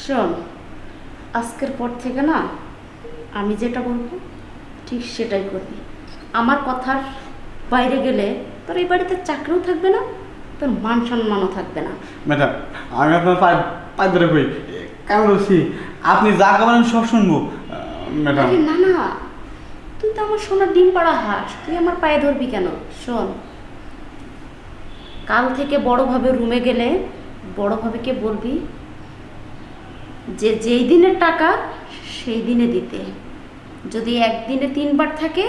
শোন, আজকের পর থেকে না আমি যেটা বলবো ঠিক সেটাই করবি। আমার কথার বাইরে গেলে তোর এই বাড়িতে চাকরিও থাকবে না, তোর মান সম্মানও থাকবে না। ম্যাডাম, আমি আপনার পায়ে পায়ে ধরে কই, কেমন বলছি, আপনি যা খাবেন আমি সব শুনবো। ম্যাডাম, আরে না না, তুই তো আমার সোনার ডিম পাড়া হাঁস, তুই আমার পায়ে ধরবি কেন? শোন, কাল থেকে বড়ভাবে রুমে গেলে বড়ভাবেকে বলবি যে যেই দিনের টাকা সেই দিনে দিতে। যদি একদিনে 3 বার থাকে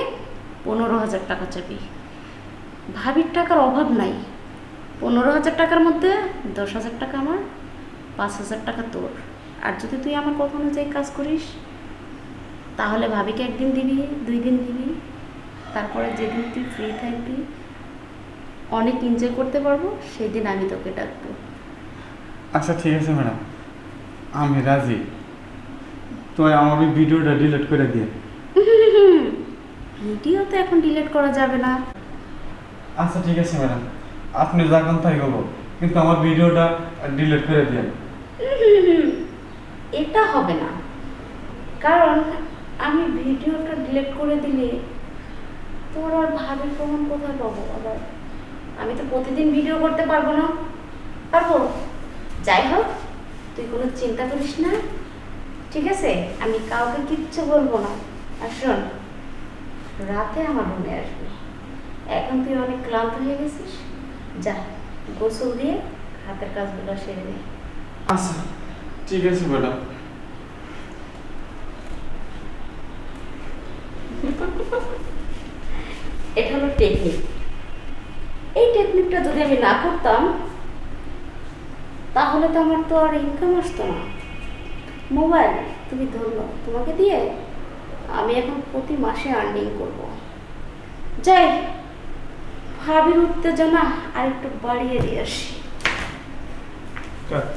15,000 টাকা চাবি। ভাবির টাকার অভাব নাই, 15,000 টাকার মধ্যে 10,000 টাকা আমার, 5,000 টাকা তোর। আর যদি তুই আমার কথা অনুযায়ী কাজ করিস তাহলে ভাবিকে একদিন দিবি, 2 দিন দিবি, তারপরে যেদিন তুই ফ্রি থাকবি, অনেক এনজয় করতে পারবো, সেই দিন আমি তোকে ডাকবো। আচ্ছা ঠিক আছে ম্যাডাম, আমি রাজি। তো আমার ওই ভিডিওটা ডিলিট করে দিয়ে। ভিডিও তো এখন ডিলিট করা যাবে না। আচ্ছা ঠিক আছে ম্যাডাম, আপনি যা কোন তাই হবো, কিন্তু আমার ভিডিওটা ডিলিট করে দিয়ে। এটা হবে না, কারণ আমি ভিডিওটা ডিলিট করে দিলে তোর আর ভাবির প্রমাণ কোথায় পাবো আবার? আমি তো প্রতিদিন ভিডিও করতে পারবো না। পারবো? যাই হোক, তুই কোনো চিন্তা করিস না, ঠিক আছে? আমি কাউকে কিচ্ছু বলবো না। আর শোন, রাতে আমার রুমে আসবি। এখন তুই অনেক ক্লান্ত হয়ে গেছিস, যা গোসল দিয়ে হাতের কাজগুলো সেরে নে। আচ্ছা ঠিক আছে ম্যাডাম। এটা হলো টেকনিক। এই টেকনিকটা যদি আমি না করতাম তাহলে তো আমার তো আর ইনকাম আসতো না। মোবাইল তুমি ধরল, তোমাকে দিয়ে আমি এখন প্রতি মাসে আর্নিং করব। যাই, ভাবির উত্তেজনা আর একটু বাড়িয়ে দিয়ে আসি। কাট।